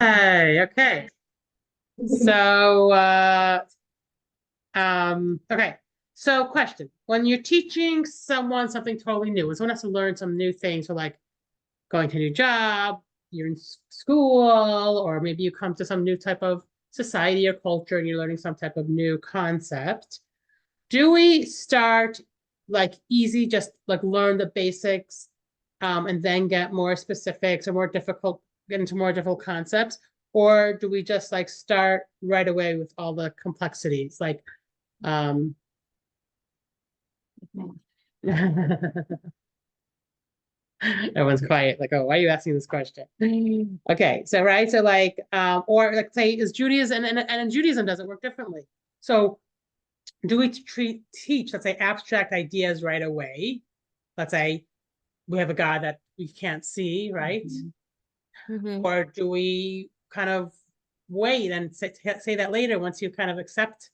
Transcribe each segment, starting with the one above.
Hey, okay. So, okay. So question, when you're teaching someone something totally new, when someone has to learn some new things, so like going to a new job, you're in school, or maybe you come to some new type of society or culture and you're learning some type of new concept. Do we start like easy, just like learn the basics, and then get more specifics or more difficult, get into more difficult concepts? Or do we just like start right away with all the complexities? Like, um, everyone's quiet, like, oh, why are you asking this question? Okay, so right, so like, or like say, is Judaism and in Judaism does it work differently? So do we teach, let's say, abstract ideas right away? Let's say we have a God that we can't see, right? Mm-hmm. Or do we kind of wait and say that later once you kind of accept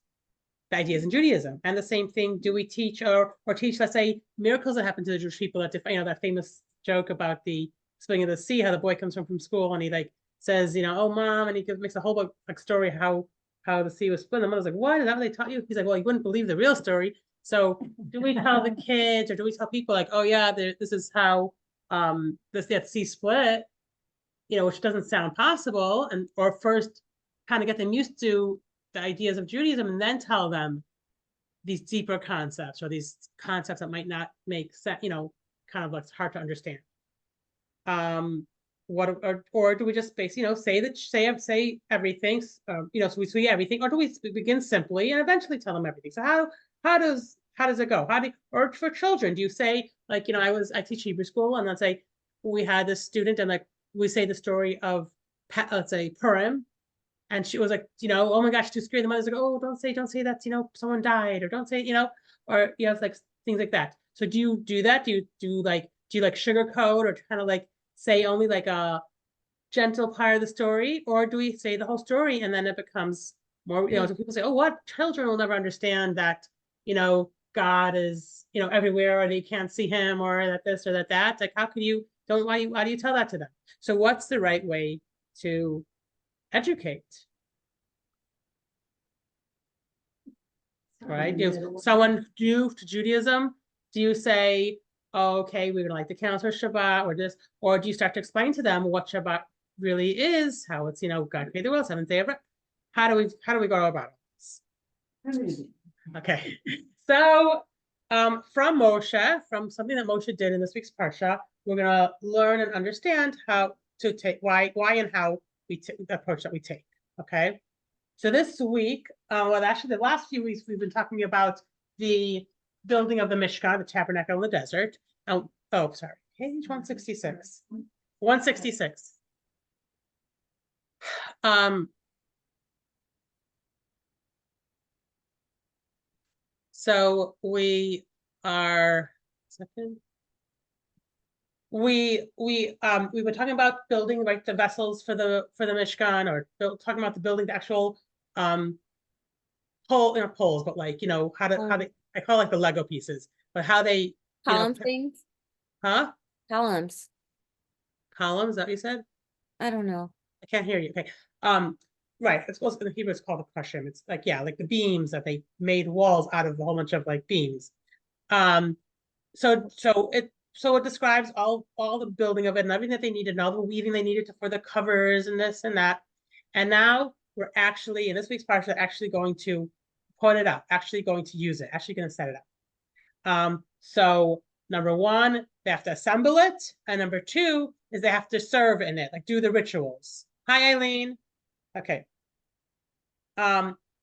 the ideas in Judaism? And the same thing, do we teach or teach, let's say, miracles that happen to the Jewish people? That, you know, that famous joke about the splitting of the sea, how the boy comes home from school and he like says, you know, oh mom, and he makes a whole like story how the sea was split. And the mother's like, what? Is that what they taught you? He's like, well, you wouldn't believe the real story. So do we tell the kids or do we tell people like, oh yeah, this is how this that sea split, you know, which doesn't sound possible, and or first kind of get them used to the ideas of Judaism and then tell them these deeper concepts or these concepts that might not make sense, you know, kind of like hard to understand. Um, what or do we just basically, you know, say everything, you know, so we see everything, or do we begin simply and eventually tell them everything? So how does it go? How do or for children, do you say like, you know, I teach Hebrew school and let's say we had this student and like we say the story of let's say Purim, and she was like, you know, oh my gosh, too scary. The mother's like, oh, don't say that, you know, someone died, or don't say, you know, or you know, it's like things like that. So do you do that? Do you like sugarcoat or kind of like say only like a gentle part of the story, or do we say the whole story and then it becomes more, you know, so people say, oh, what children will never understand that, you know, God is, you know, everywhere, or they can't see him, or that this or that. Like, how can you don't why do you tell that to them? So what's the right way to educate? Right? Do someone do to Judaism? Do you say, oh, okay, we're gonna like the counter Shabbat or this, or do you start to explain to them what Shabbat really is, how it's, you know, God created the world, seventh day of rest? How do we go about this? Okay. So from Moshe, from something that Moshe did in this week's Parsha, we're gonna learn and understand how to take why and how the approach that we take. Okay. So this week, well, actually, the last few weeks, we've been talking about the building of the Mishkan, the tabernacle in the desert. Oh, sorry, page 166. 166. Um, so we are, second, we were talking about building like the vessels for the Mishkan, or talking about the building the actual um poles, but like, you know, how they, I call it like the Lego pieces, but how they, you know, Columns things? huh? Columns. Columns, is that what you said? I don't know. I can't hear you. Okay. Um, right. It's also in Hebrew, it's called the Pashim. It's like, yeah, like the beams that they made walls out of a whole bunch of like beams. Um, so it describes all the building of it and everything that they needed and all the weaving they needed for the covers and this and that. And now we're actually in this week's parsha actually going to put it up, actually going to use it, actually going to set it up. So number one, they have to assemble it, and number two is they have to serve in it, like do the rituals. Hi, Eileen. Okay.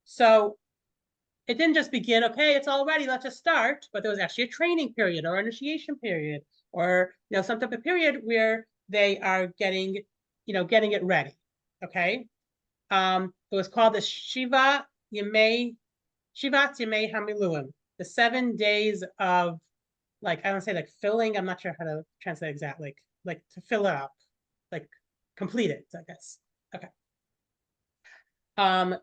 So it didn't just begin, okay, it's all ready, let's just start, but there was actually a training period or initiation period, or you know, some type of period where they are getting, you know, getting it ready. Okay. It was called the Shivat Yemei Hamiluim, the 7 days of, like, I don't say like filling, I'm not sure how to translate exactly, like to fill it up, like complete it, I guess. Okay. Um,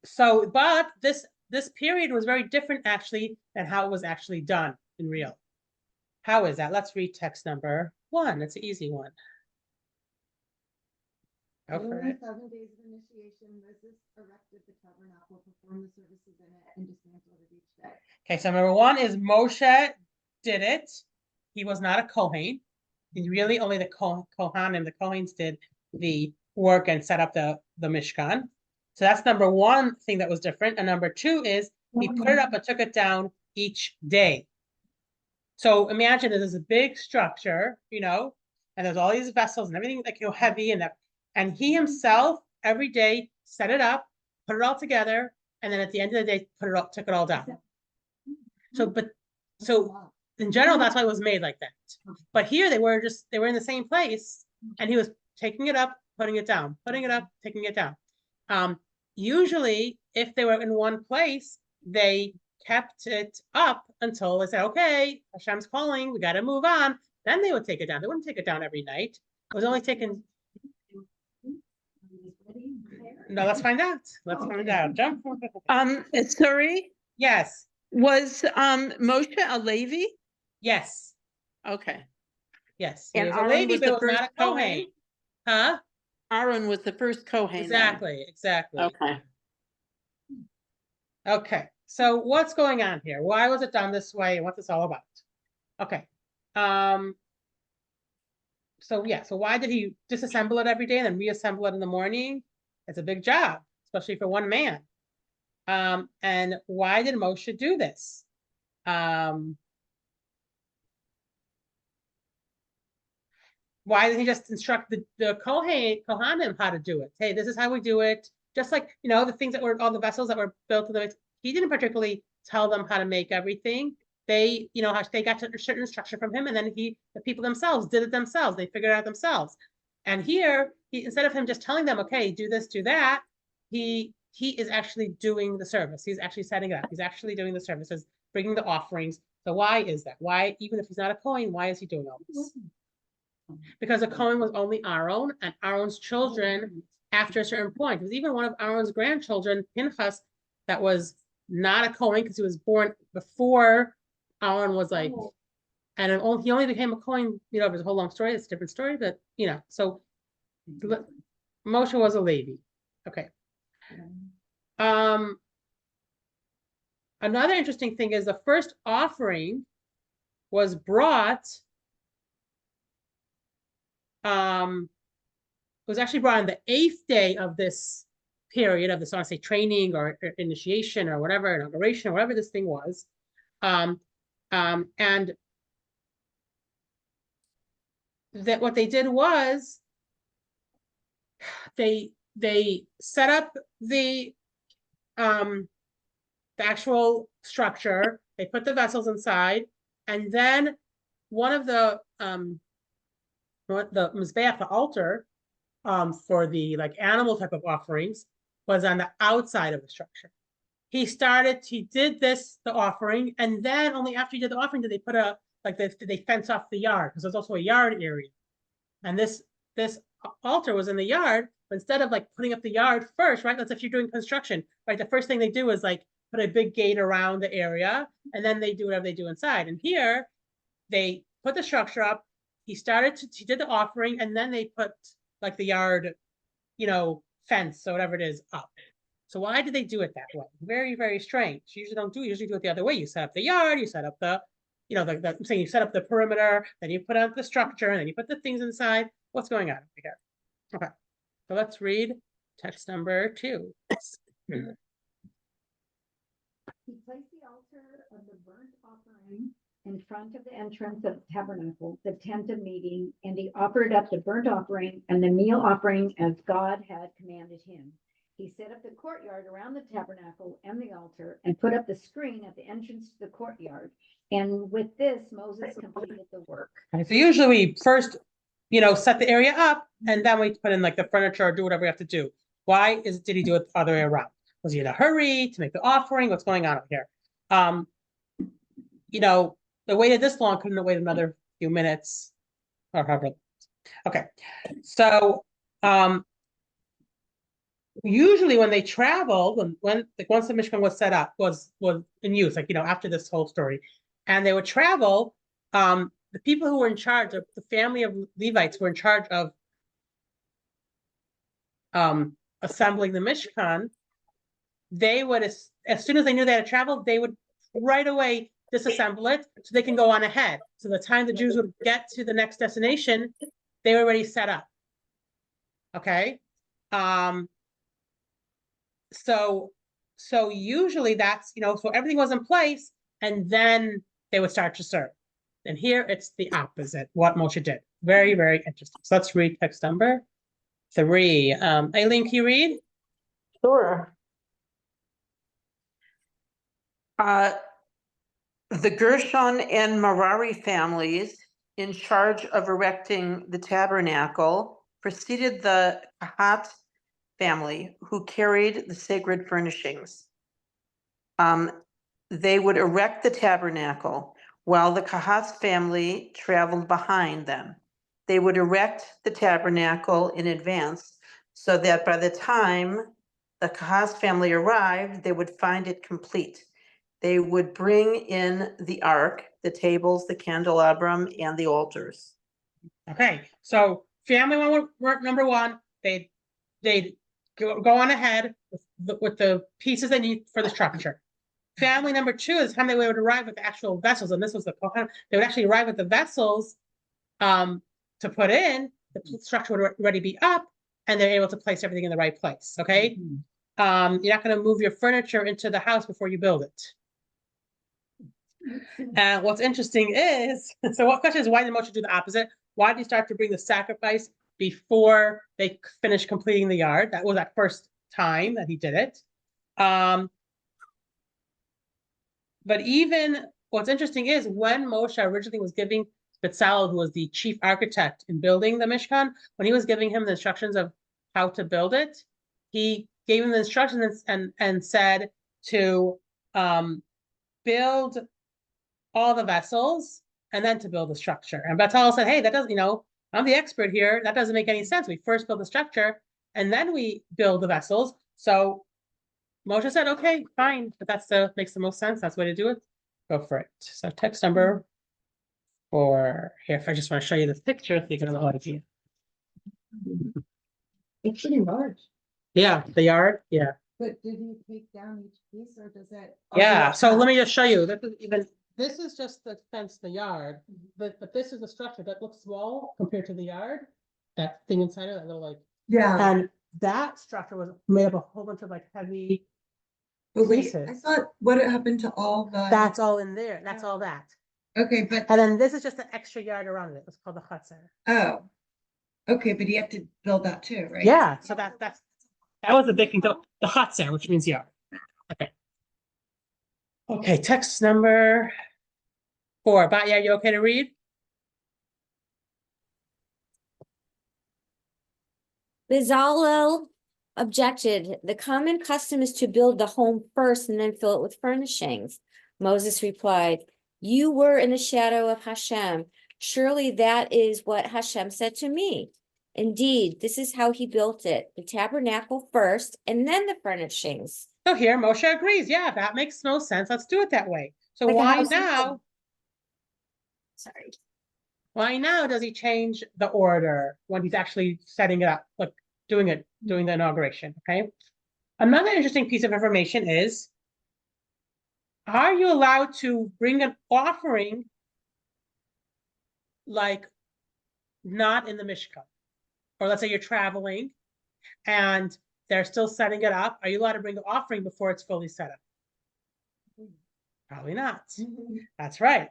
so, but this period was very different actually than how it was actually done in real. How is that? Let's read text number 1. It's an easy one. Go for During it. 7 days of initiation, Moses erected the tabernacle, performed the services in it, and dismantled it each day. Okay, so number 1 is Moshe did it. He was not a Kohen. And really only the Kohanim, the Kohens did the work and set up the Mishkan. So that's number 1 thing that was different. And number 2 is he put it up and took it down each day. So imagine there's a big structure, and there's all these vessels and everything like heavy and he himself every day set it up, put it all together, and then at the end of the day took it all down. So in general, that's why it was made like that. But here they were in the same place, and he was taking it up, putting it down, putting it up, taking it down. Usually, if they were in one place, they kept it up until they said, "Okay, Hashem's calling, we got to move on." Then they would take it down. They wouldn't take it down every night. It was only taken. No, let's find out. Let's find out. Jump. Sorry, Yes. was Moshe a Levi? Yes. Okay, Yes. And He was a Aaron Levi, was but the was not first a Kohen. Kohen? Huh? Aaron was the first Kohen. then. Exactly. Okay. Okay. So what's going on here? Why was it done this way? And what's this all about? Okay. So why did he disassemble it every day and then reassemble it in the morning? It's a big job, especially for one man. And why did Moshe do this? Why didn't he just instruct the Kohanim how to do it? Hey, this is how we do it. Just like, the things that were, all the vessels that were built, he didn't particularly tell them how to make everything. They, they got a certain instruction from him, and then the people themselves did it themselves. They figured it out themselves. And here, instead of him just telling them, okay, do this, do that, he is actually doing the service. He's actually setting it up. He's actually doing the services, bringing the offerings. So why is that? Why, even if he's not a Kohen, why is he doing all this? Because a Kohen was only Aaron and Aaron's children after a certain point. It was even one of Aaron's grandchildren, Pinchas, that was not a Kohen because he was born before Aaron was like, and he only became a Kohen, there's a whole long story, it's a different story, but, so Moshe was a Levi. Okay. Another interesting thing is the first offering was brought was actually brought on the 8th day of this period of this, I want to say, training or initiation or whatever, inauguration or whatever this thing was. And that what they did was they set up the actual structure, they put the vessels inside, and then one of the Mizbeach, the altar, for the animal type of offerings, was on the outside of the structure. He did the offering, and then only after he did the offering did they put they fence off the yard, because there's also a yard area. And this altar was in the yard, but instead of putting up the yard first, right? That's if you're doing construction, right? The first thing they do is put a big gate around the area, and then they do whatever they do inside. And here, they put the structure up. He did the offering, and then they put the yard, fence or whatever it is up. So why did they do it that way? Very, very strange. You usually do it the other way. You set up the yard, you set up I'm saying you set up the perimeter, then you put out the structure, and then you put the things inside. What's going on over here? Okay, so let's read text number 2. He placed the altar of the burnt offering in front of the entrance of the tabernacle, the tent of meeting, and he offered up the burnt offering and the meal offering as God had commanded him. He set up the courtyard around the tabernacle and the altar and put up the screen at the entrance to the courtyard. And with this, Moses completed the work. Okay, so usually we first, set the area up, and then we put in the furniture or do whatever we have to do. Why did he do it the other way around? Was he in a hurry to make the offering? What's going on over here? They waited this long, couldn't have waited another few minutes or however. Okay, so usually when they traveled, when once the Mishkan was set up, was in use, after this whole story, and they would travel, the people who were in charge of the family of Levites were in charge of assembling the Mishkan, they would, as soon as they knew they had to travel, they would right away disassemble it so they can go on ahead. So the time the Jews would get to the next destination, they were already set up. Okay. So usually that's, so everything was in place and then they would start to serve. And here it's the opposite, what Moshe did. Very, very interesting. So let's read text number 3. Aileen, can you read? Sure. The Gershon and Merari families in charge of erecting the tabernacle preceded the Kahat family who carried the sacred furnishings. They would erect the tabernacle while the Kahat family traveled behind them. They would erect the tabernacle in advance so that by the time the Kahat family arrived, they would find it complete. They would bring in the ark, the tables, the candelabrum, and the altars. Okay, so family number 1, they'd go on ahead with the pieces they need for the structure. Family number 2 is the time they would arrive with the actual vessels, and this was the Kohen. They would actually arrive with the vessels to put in. The structure would already be up, and they're able to place everything in the right place. Okay, you're not going to move your furniture into the house before you build it. And what's interesting is, so what question is, why did Moshe do the opposite? Why did he start to bring the sacrifice before they finished completing the yard? That was that first time that he did it. But even what's interesting is when Moshe originally was giving Bezalel, who was the chief architect in building the Mishkan, when he was giving him the instructions of how to build it, he gave him the instructions and said to build all the vessels and then to build the structure. And Bezalel said, hey, that doesn't, I'm the expert here. That doesn't make any sense. We first build the structure and then we build the vessels. So Moshe said, okay, fine, but makes the most sense. That's the way to do it. Go for it. So text number 4. Here, if I just want to show you this picture, so you get a little idea. It's pretty large, Yeah, the yard. Yeah. but did he take down each piece or does it? Yeah. So let me just show you. This is just the fence, the yard, but this is the structure that looks small compared to the yard. That thing inside of that little Yeah, and that structure was made up of a whole bunch of heavy but wait, pieces. I thought what happened to all the? That's all in there. That's all that. Okay, but, And then this is just an extra yard around it. It's called the chutzner. oh, okay, but you have to build that too, right? Yeah. So that was the big thing. The chutzner, which means yard. Okay. Okay. Text number 4. Batya, you okay to read? Bezalel objected. The common custom is to build the home first and then fill it with furnishings. Moses replied, you were in the shadow of Hashem. Surely that is what Hashem said to me. Indeed, this is how he built it, the tabernacle first and then the furnishings. So here Moshe agrees. Yeah, that makes no sense. Let's do it that way. So Like a why house now? Sorry. Why now does he change the order when he's actually setting it up, like doing the inauguration? Okay. Another interesting piece of information is, are you allowed to bring an offering not in the Mishkan? Or let's say you're traveling and they're still setting it up. Are you allowed to bring the offering before it's fully set up? Probably not. That's right.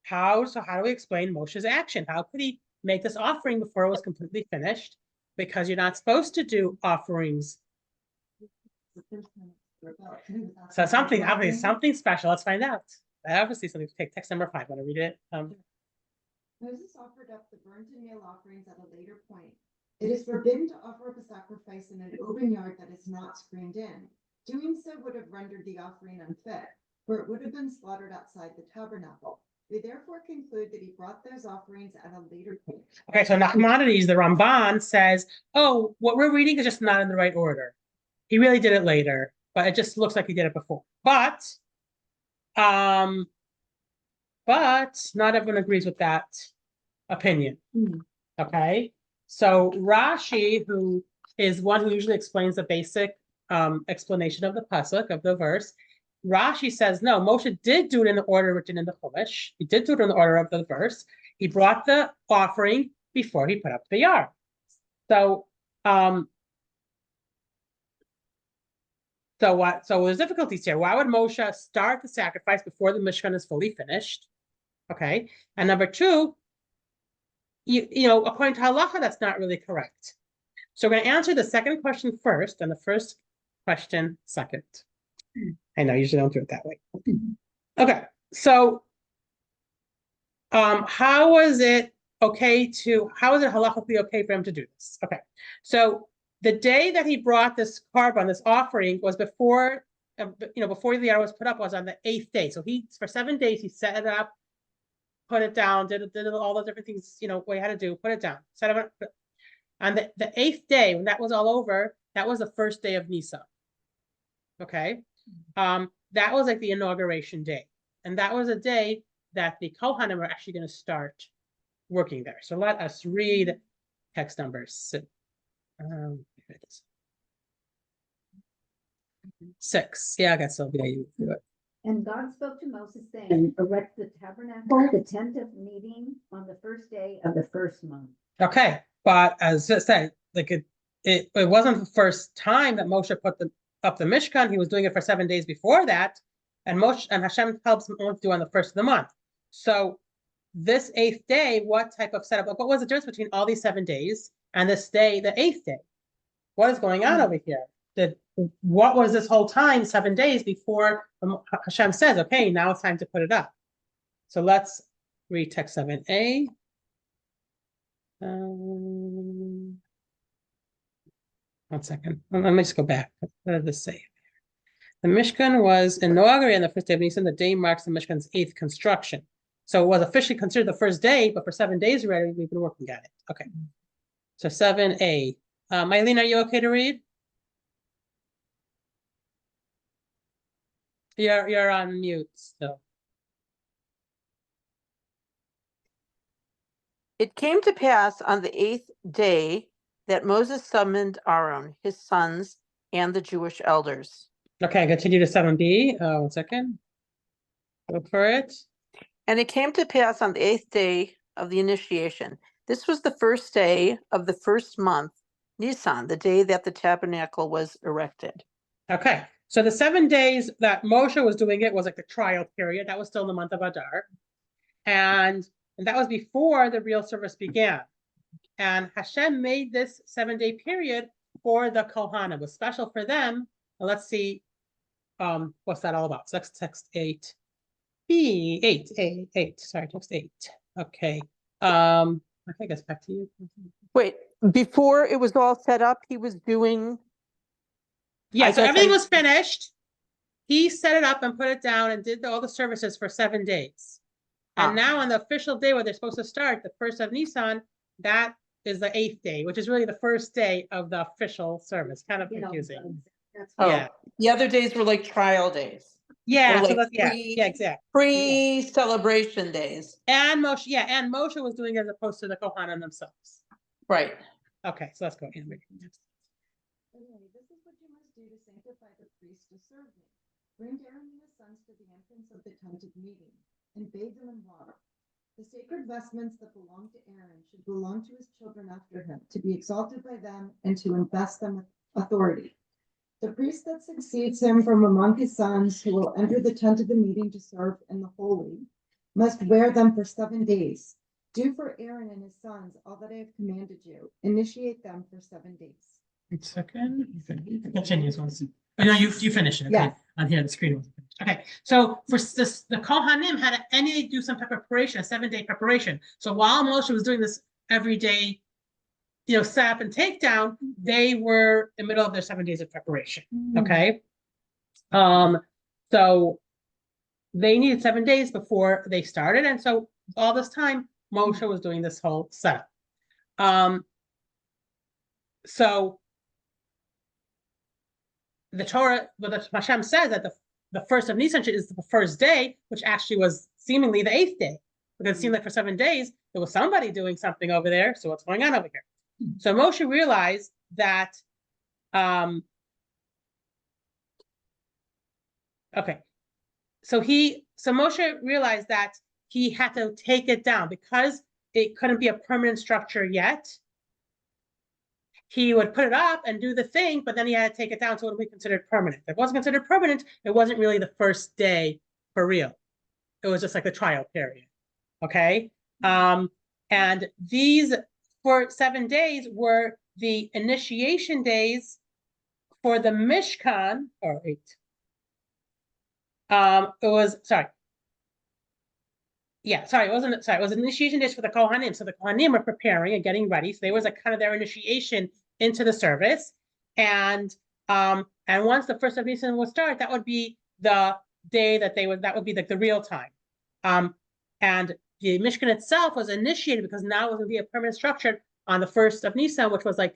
How do we explain Moshe's action? How could he make this offering before it was completely finished? Because you're not supposed to do offerings. So something special. Let's find out. Obviously, something. Take text number 5. Want to read it? Moses offered up the burnt and meal offerings at a later point. It is forbidden to offer up a sacrifice in an open yard that is not screened in. Doing so would have rendered the offering unfit, for it would have been slaughtered outside the tabernacle. We therefore conclude that he brought those offerings at a later point. Okay, so Nachmanides, the Ramban, says, oh, what we're reading is just not in the right order. He really did it later, but it just looks like he did it before. But but not everyone agrees with that opinion. Hmm. Okay, so Rashi, who is one who usually explains the basic explanation of the pasuk of the verse, Rashi says no. Moshe did do it in the order written in the Chumash. He did do it in the order of the verse. He brought the offering before he put up the yard. So, so there's difficulties here. Why would Moshe start the sacrifice before the Mishkan is fully finished? Okay, and number two, you know, according to halacha, that's not really correct. So we're going to answer the second question first, and the first question second. I know, usually don't do it that way. Okay, so how was it halachically okay for him to do this? Okay, so the day that he brought this carbon, this offering, was before, before the yard was put up, was on the 8th day. So for 7 days, he set it up, put it down, did all the different things, what he had to do, put it down, set it up. On the 8th day, when that was all over, that was the first day of Nisan. Okay, that was like the inauguration day, and that was a day that the Kohanim were actually going to start working there. So let us read text numbers. 6. Yeah, I guess I'll be able to do it. And God spoke to Moses, saying, erect the tabernacle, the tent of meeting, on the first day of the first month. Okay, but as I said, like it wasn't the first time that Moshe put up the Mishkan. He was doing it for 7 days before that, and Hashem helps him only to do on the first of the month. So this 8th day, what type of setup? Like, what was the difference between all these 7 days and this day, the 8th day? What is going on over here? What was this whole time, 7 days before Hashem says, okay, now it's time to put it up? So let's read text 7a. One second. Let me just go back. What did this say? The Mishkan was inaugurated on the first day of Nisan. The day marks the Mishkan's 8th construction. So it was officially considered the first day, but for 7 days already, we've been working at it. Okay. So 7a. Mylene, are you okay to read? You're on mute still. It came to pass on the 8th day that Moses summoned Aaron, his sons, and the Jewish elders. Okay, continue to 7b. 1 second. Go for it. And it came to pass on the 8th day of the initiation. This was the first day of the first month, Nisan, the day that the tabernacle was erected. Okay, so the 7 days that Moshe was doing it was like the trial period. That was still in the month of Adar. And that was before the real service began. And Hashem made this 7-day period for the Kohanim. It was special for them. And let's see, what's that all about? So that's text 8. Sorry, text 8. Okay. I think it's back to you. Wait, before it was all set up, he was doing. Yeah, so everything was finished. He set it up and put it down and did all the services for 7 days. And now on the official day where they're supposed to start, the 1st of Nisan, that is the 8th day, which is really the first day of the official service. Kind of confusing. Yeah. The other days were like trial days. Yeah, Or so like that's, exactly. Pre-celebration days. And Moshe was doing it as opposed to the Kohanim themselves. Right. Okay, so let's go. Okay, this is what you must do to sanctify the priest to serve me. Bring Aaron and his sons to the entrance of the tent of meeting, and bathe them in water. The sacred vestments that belong to Aaron should belong to his children after him, to be exalted by them and to invest them with authority. The priest that succeeds him from among his sons, who will enter the tent of the meeting to serve in the holy, must wear them for 7 days. Do for Aaron and his sons all that I have commanded you. Initiate them for 7 days. 1 second. Continues. Oh, no, you finish it. Okay. Yeah. On here, the screen wasn't finished. Okay, so for this, the Kohanim had to do some type of preparation, a 7-day preparation. So while Moshe was doing this every day, set up and take down, they were in the middle of their 7 days of preparation. Okay. So they needed 7 days before they started. And so all this time, Moshe was doing this whole setup. So the Torah, but the Hashem says that the 1st of Nisan is the first day, which actually was seemingly the 8th day, because it seemed like for 7 days, there was somebody doing something over there, so what's going on over here? So Moshe realized that, okay, so Moshe realized that he had to take it down because it couldn't be a permanent structure yet. He would put it up and do the thing, but then he had to take it down so it would be considered permanent. If it wasn't considered permanent, it wasn't really the first day for real. It was just like the trial period. Okay. And these for 7 days were the initiation days for the Mishkan, or 8. It was, sorry. Yeah, sorry, it was initiation days for the Kohanim. So the Kohanim were preparing and getting ready. So there was a kind of their initiation into the service. And once the first of Nisan would start, that would be the day that that would be like the real time. And the Mishkan itself was initiated because now it was going to be a permanent structure on the 1st of Nisan, which was like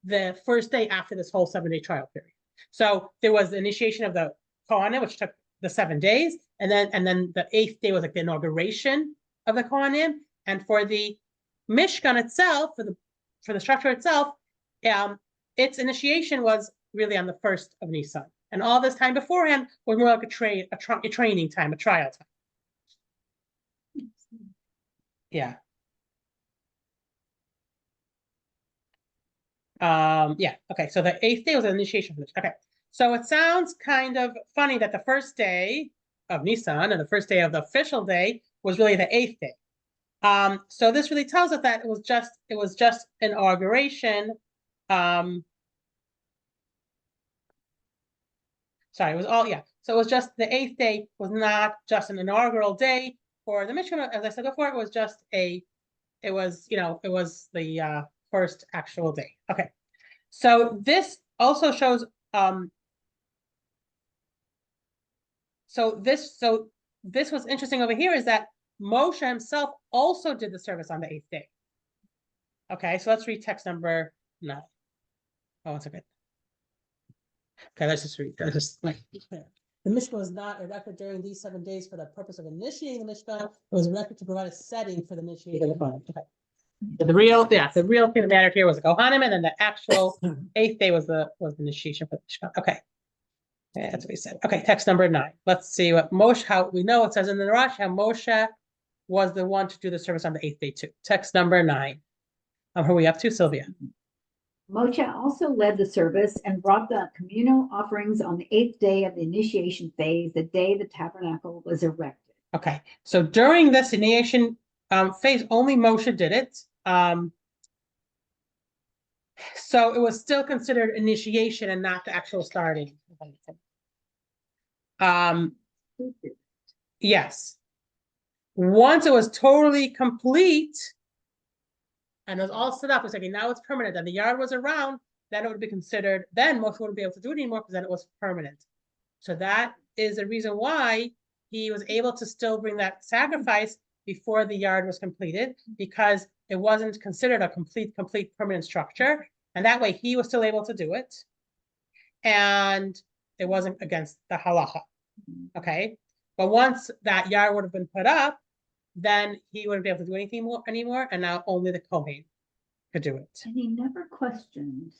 the first day after this whole 7-day trial period. So there was the initiation of the Kohanim, which took the 7 days, and then the 8th day was like the inauguration of the Kohanim. And for the Mishkan itself, for the structure itself, its initiation was really on the 1st of Nisan. And all this time beforehand was more like a training time, a trial time. Yeah. Yeah, okay, so the 8th day was an initiation for this. Okay, so it sounds kind of funny that the first day of Nisan and the first day of the official day was really the 8th day. So this really tells us that it was just inauguration. Sorry, it was all, yeah. So it was just the 8th day was not just an inaugural day for the Mishkan. As I said before, it was just it was the first actual day. Okay. So this also shows, so this was interesting over here is that Moshe himself also did the service on the 8th day. Okay, so let's read text number 9. Oh, it's okay. Okay, let's just read. The Mishkan was not erected during these 7 days for the purpose of initiating the Mishkan. It was erected to provide a setting for the initiation of the Kohanim. Okay. So the real thing that mattered here was the Kohanim, and then the actual 8th day was the initiation for the Mishkan. Okay. Yeah, that's what he said. Okay, text number 9. Let's see what Moshe, how we know it says in the Rashi how Moshe was the one to do the service on the 8th day too. Text number 9. Who are we up to, Sylvia? Moshe also led the service and brought the communal offerings on the 8th day of the initiation phase, the day the tabernacle was erected. Okay, so during this initiation phase, only Moshe did it. So it was still considered initiation and not the actual starting. Yes. Once it was totally complete and it was all set up, it's like, now it's permanent, and the yard was around, then it would be considered, then Moshe wouldn't be able to do it anymore because then it was permanent. So that is the reason why he was able to still bring that sacrifice before the yard was completed, because it wasn't considered a complete permanent structure. And that way he was still able to do it. And it wasn't against the halacha. Okay. But once that yard would have been put up, then he wouldn't be able to do anything anymore. And now only the Kohen could do it. And he never questioned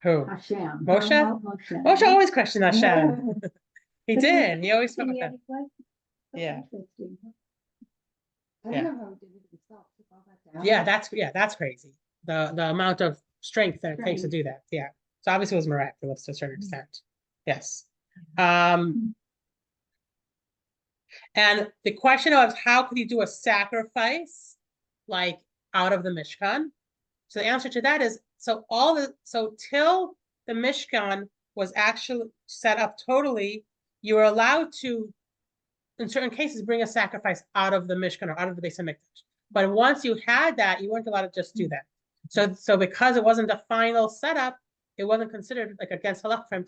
Who? Hashem. Moshe? Moshe always questioned Hashem. He did. He always spoke with him. Yeah. I don't know how he did it himself. Took all that down. Yeah, that's crazy. The amount of strength that it takes to do that. Yeah. So obviously it was miraculous to a certain extent. Yes. And the question was, how could he do a sacrifice like out of the Mishkan? So the answer to that is, so till the Mishkan was actually set up totally, you were allowed to, in certain cases, bring a sacrifice out of the Mishkan or out of the Beis HaMikdash. But once you had that, you weren't allowed to just do that. So because it wasn't the final setup, it wasn't considered like against halakha for him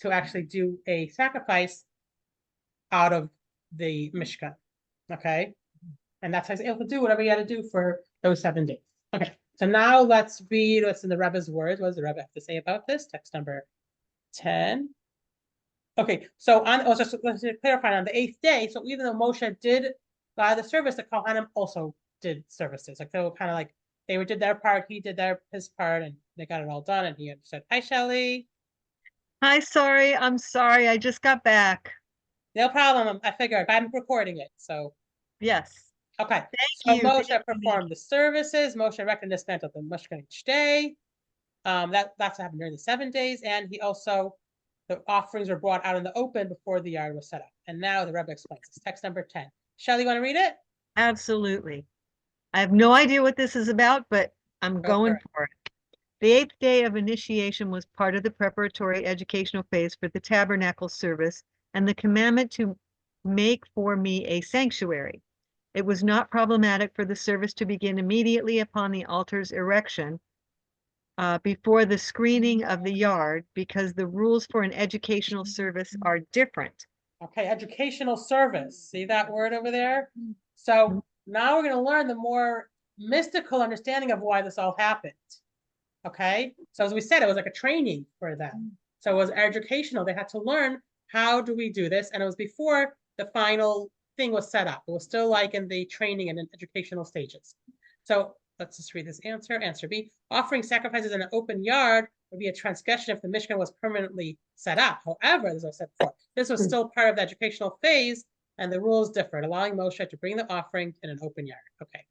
to actually do a sacrifice out of the Mishkan. Okay, and that's how he's able to do whatever he had to do for those 7 days. Okay, so now let's read what's in the Rebbe's words. What does the Rebbe have to say about this? Text number 10. Okay, so let's just clarify on the 8th day. So even though Moshe did the service, the Kohanim also did services. Like they were kind of like did their part, he did his part, and they got it all done. And he said, "Hi, Shelley." Hi, I'm sorry, I just got back. No problem. I figured I'm recording it, so Yes, okay. thank So you. Moshe performed the services. Moshe reckoned the spent of the Mishkan each day. That's what happened during the 7 days, and he also the offerings were brought out in the open before the yard was set up. And now the Rebbe explains this. Text number 10. Shelley, you want to read it? Absolutely. I have no idea what this is about, but I'm Go going for it. for it. The 8th day of initiation was part of the preparatory educational phase for the tabernacle service and the commandment to make for me a sanctuary. It was not problematic for the service to begin immediately upon the altar's erection before the screening of the yard because the rules for an educational service are different. Okay, educational service. See that word over there? So now we're going to learn the more mystical understanding of why this all happened. Okay, so as we said, it was like a training for them. So it was educational. They had to learn how do we do this, and it was before the final thing was set up. It was still like in the training and in educational stages. So let's just read this answer. Answer B, offering sacrifices in an open yard would be a transgression if the Mishkan was permanently set up. However, as I said before, this was still part of the educational phase and the rules differed, allowing Moshe to bring the offering in an open yard. Okay,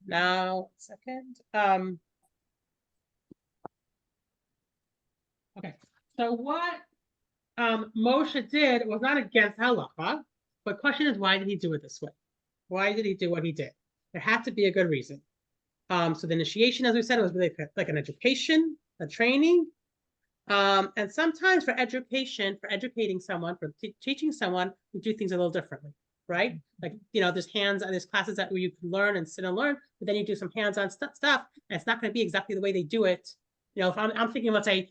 now, second. Okay, so what Moshe did was not against halacha, but the question is, why did he do it this way? Why did he do what he did? There had to be a good reason. So the initiation, as we said, was really like an education, a training. And sometimes for education, for educating someone, for teaching someone, we do things a little differently, right? Like, there's classes that where you can learn and sit and learn, but then you do some hands-on stuff, and it's not going to be exactly the way they do it. If I'm thinking, let's say,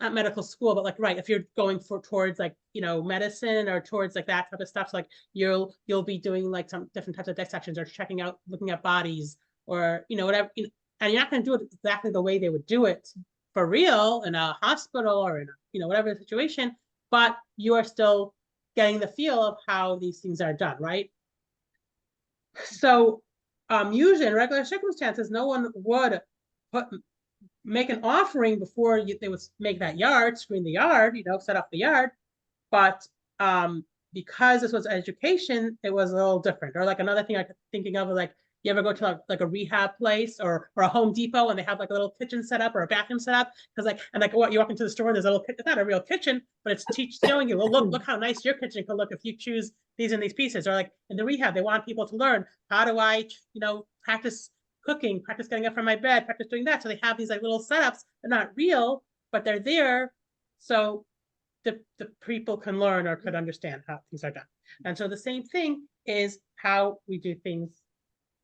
not medical school, but like, right, if you're going towards like, medicine or towards like that type of stuff, so like you'll be doing like some different types of dissections or looking at bodies or, whatever, and you're not going to do it exactly the way they would do it for real in a hospital or in whatever the situation, but you are still getting the feel of how these things are done, right? So usually in regular circumstances, no one would make an offering before they would make that yard, screen the yard, set up the yard. But because this was education, it was a little different. Or like another thing I'm thinking of, like, you ever go to like a rehab place or a Home Depot and they have like a little kitchen set up or a bathroom set up? Because what you walk into the store and there's a little kitchen, it's not a real kitchen, but it's showing you, well, look how nice your kitchen could look if you choose these and these pieces. Or like in the rehab, they want people to learn, how do I, practice cooking, practice getting up from my bed, practice doing that. So they have these like little setups. They're not real, but they're there. So the people can learn or could understand how things are done. And so the same thing is how we do things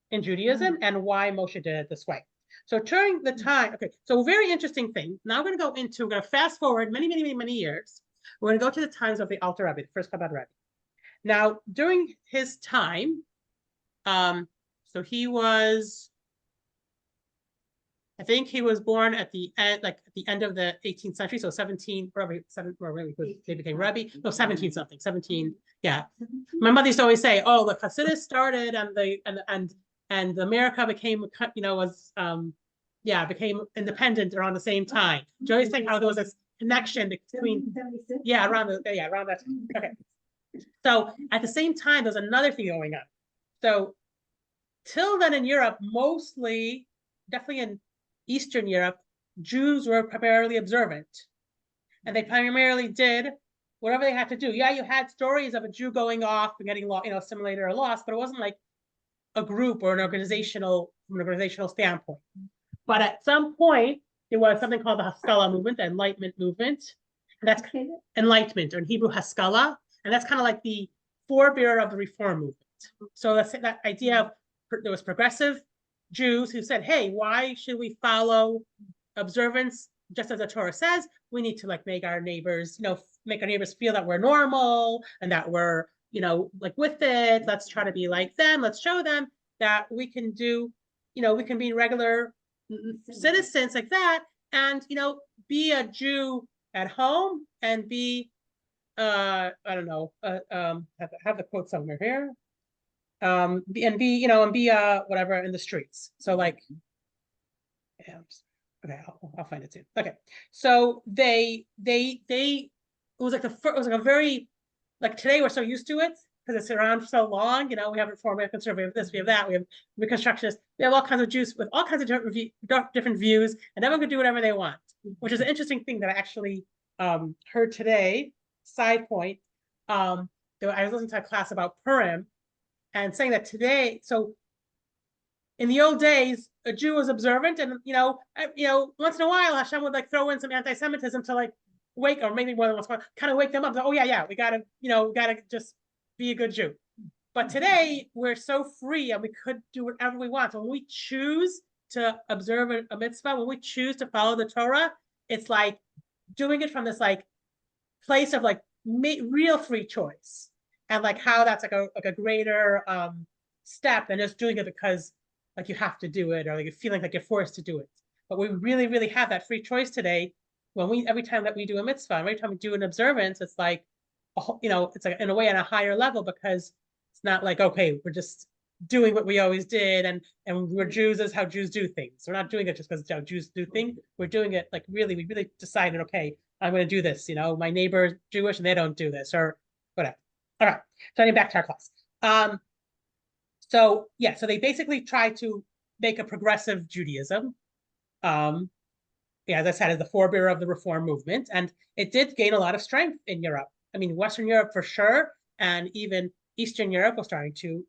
in Judaism and why Moshe did it this way. So during the time, okay, so a very interesting thing. Now we're going to fast forward many, many, many, many years. We're going to go to the times of the Alter Rebbe, the first Chabad Rebbe. Now, during his time, so he was, I think he was born at the end of the 18th century, so 17, they became Rebbe, no, 17 something, 17, yeah. My mother used to always say, oh, the Hasidus started and America became, became independent around the same time. Do you always think how there was this connection between, around that time. Okay. So at the same time, there's another thing going on. So till then in Europe, mostly, definitely in Eastern Europe, Jews were primarily observant. And they primarily did whatever they had to do. Yeah, you had stories of a Jew going off and getting assimilated or lost, but it wasn't like a group or an organizational standpoint. But at some point, there was something called the Haskalah movement, the Enlightenment movement. And that's Enlightenment, or in Hebrew, Haskalah. And that's kind of like the forebearer of the Reform movement. So that's that idea of there was progressive Jews who said, hey, why should we follow observance just as the Torah says? We need to like make our neighbors feel that we're normal and that we're, like with it. Let's try to be like them. Let's show them that we can do, we can be regular citizens like that and, be a Jew at home and be I don't know, have the quote somewhere here. And be whatever in the streets. So like, yeah, okay, I'll find it soon. Okay, so it was like it was like a very, like today we're so used to it because it's around for so long. We have reform, we have conservative, we have this, we have that, we have reconstructionists, we have all kinds of Jews with all kinds of different views, and everyone can do whatever they want, which is an interesting thing that I actually heard today. Side point, I was listening to a class about Purim and saying that today, so in the old days, a Jew was observant, and once in a while, Hashem would like throw in some anti-Semitism to like wake, or maybe more than once, kind of wake them up. Oh yeah, we gotta just be a good Jew. But today we're so free, and we could do whatever we want. So when we choose to observe a mitzvah, when we choose to follow the Torah, it's like doing it from this like place of like real free choice, and like how that's like a greater step than just doing it because like you have to do it, or like you're feeling like you're forced to do it. But we really, really have that free choice today. Every time that we do a mitzvah, every time we do an observance, it's like, it's like in a way on a higher level, because it's not like, okay, we're just doing what we always did, and we're Jews as how Jews do things. We're not doing it just because it's how Jews do things. We're doing it like we really decided, okay, I'm going to do this. My neighbor's Jewish and they don't do this, or whatever. All right, getting back to our class. So they basically try to make a progressive Judaism. As I said, as the forebearer of the Reform movement, and it did gain a lot of strength in Europe. I mean, Western Europe for sure, and even Eastern Europe was starting to,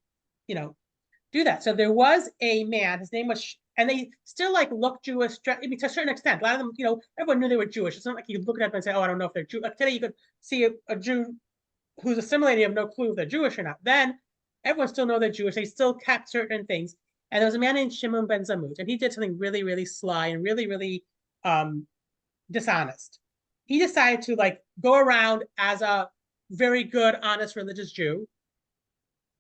do that. So there was a man, his name was, and they still like look Jewish. I mean, to a certain extent, a lot of them, everyone knew they were Jewish. It's not like you could look at them and say, oh, I don't know if they're Jewish. Like today, you could see a Jew who's assimilated, you have no clue if they're Jewish or not. Then everyone still know they're Jewish. They still kept certain things. And there was a man named Shimon ben Zamut, and he did something really, really sly and really, really dishonest. He decided to like go around as a very good, honest, religious Jew,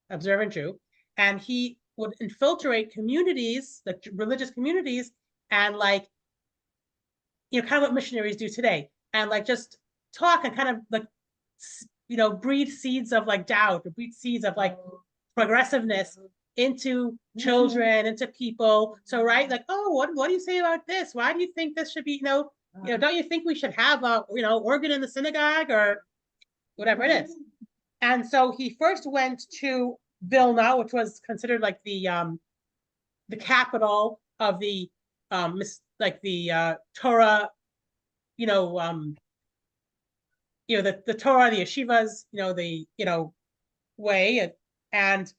observant Jew, and he would infiltrate communities, like religious communities, and like, kind of what missionaries do today, and like just talk and kind of like, breed seeds of like doubt, or breed seeds of like progressiveness into children, into people. So right, like, oh, what do you say about this? Why do you think this should be, don't you think we should have a organ in the synagogue, or whatever it is? And so he first went to Vilna, which was considered like the capital of the Torah, the Torah, the yeshivas, way, and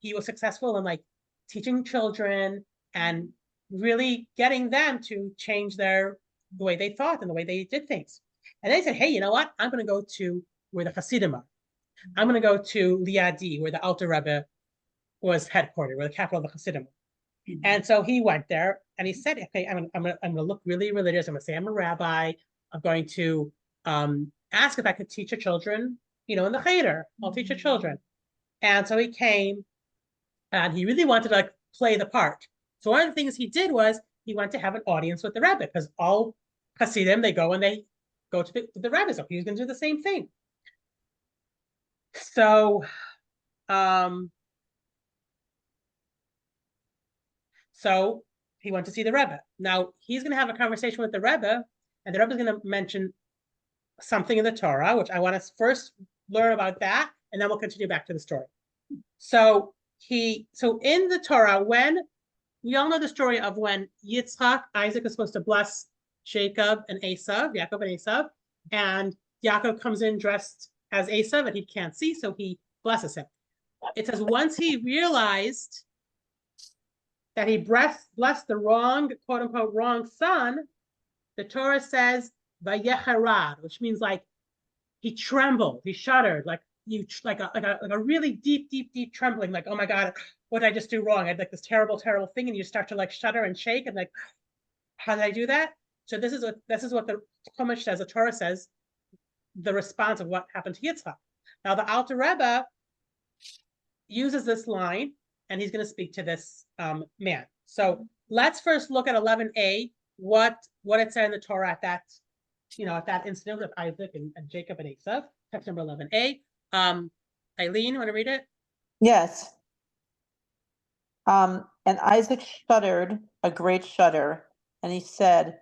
he was successful in like teaching children and really getting them to change the way they thought and the way they did things. And they said, hey, you know what? I'm going to go to where the Hasidim are. I'm going to go to Liadi, where the Alter Rebbe was headquartered, where the capital of the Hasidim. And so he went there and he said, okay, I'm going to look really religious. I'm going to say I'm a rabbi. I'm going to ask if I could teach your children, in the cheder. I'll teach your children. And so he came and he really wanted to like play the part. So one of the things he did was he went to have an audience with the Rebbe, because all Hasidim, they go and they go to the Rebbe. So he was going to do the same thing. So, so he went to see the Rebbe. Now he's going to have a conversation with the Rebbe, and the Rebbe is going to mention something in the Torah, which I want to first learn about that, and then we'll continue back to the story. So in the Torah, when we all know the story of when Yitzchak, Isaac, is supposed to bless Jacob and Yaakov and Esav, and Yaakov comes in dressed as Esav, and he can't see, so he blesses him. It says once he realized that he blessed the wrong, quote unquote, wrong son, the Torah says Vayecharad, which means like he trembled, he shuddered, like a really deep trembling, like, oh my God, what did I just do wrong? I had like this terrible thing, and you start to like shudder and shake, and like, how did I do that? So this is what the Chumash says, the Torah says, the response of what happened to Yitzchak. Now the Alter Rebbe uses this line, and he's going to speak to this man. So let's first look at 11a, what it said in the Torah at that at that incident with Isaac and Jacob and Esau, text number 11a. Eileen, want to read it? Yes. And Isaac shuddered a great shudder, and he said,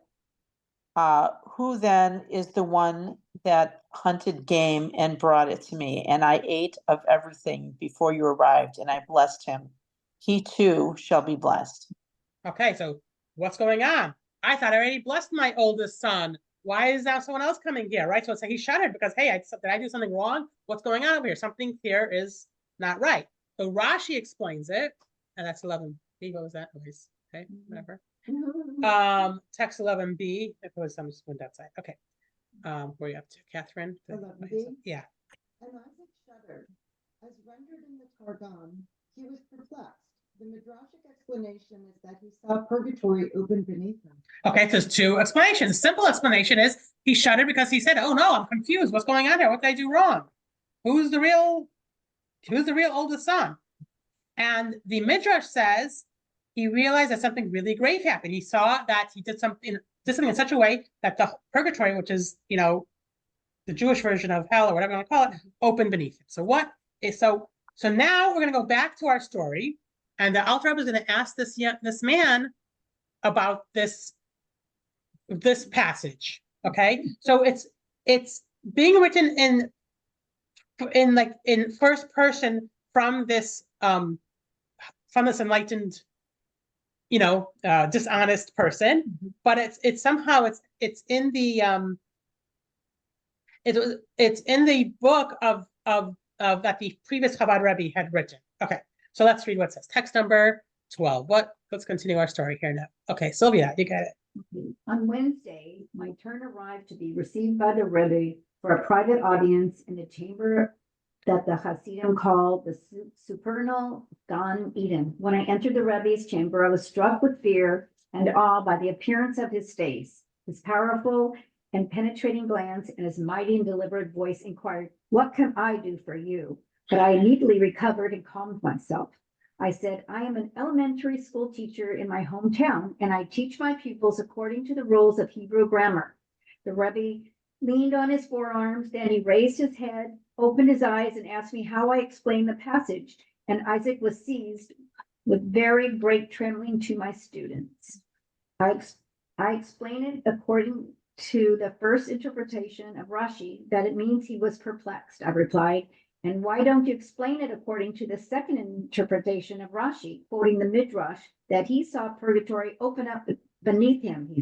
who then is the one that hunted game and brought it to me? And I ate of everything before you arrived, and I blessed him. He too shall be blessed. Okay, so what's going on? I thought I already blessed my oldest son. Why is now someone else coming here, right? So it's like he shuddered because, hey, did I do something wrong? What's going on over here? Something here is not right. So Rashi explains it, and that's 11b. What was that noise? Okay, whatever. Text 11b. If it was, I'm just went outside. Okay. Where are you up to, Catherine? 11b? Yeah. And Isaac shuddered. As rendered in the Targum, he was perplexed. The Midrashic explanation is that he saw purgatory open beneath him. Okay, so there's two explanations. Simple explanation is he shuddered because he said, "Oh no, I'm confused. What's going on here? What did I do wrong? Who's the real oldest son?" And the Midrash says he realized that something really grave happened. He saw that he did something in such a way that the purgatory, which is the Jewish version of hell or whatever you want to call it, opened beneath him. So what is so now we're going to go back to our story, and the Alter Rebbe is going to ask this man about this passage. Okay, so it's being written in first person from this enlightened dishonest person, but it's somehow it's in the it's in the book of that the previous Chabad Rebbe had written. Okay, so let's read what it says. Text number 12. Let's continue our story here now. Okay, Sylvia, you got it. On Wednesday, my turn arrived to be received by the Rebbe for a private audience in the chamber that the Hasidim call the Supernal Gan Eden. When I entered the Rebbe's chamber, I was struck with fear and awe by the appearance of his face. His powerful and penetrating glance and his mighty and deliberate voice inquired, "What can I do for you?" But I immediately recovered and calmed myself. I said, "I am an elementary school teacher in my hometown, and I teach my pupils according to the rules of Hebrew grammar." The Rebbe leaned on his forearms, then he raised his head, opened his eyes, and asked me how I explained the passage. And Isaac was seized with very great trembling to my students. I explained it according to the first interpretation of Rashi, that it means he was perplexed. I replied, "And why don't you explain it according to the second interpretation of Rashi, quoting the Midrash, that he saw purgatory open up beneath him?"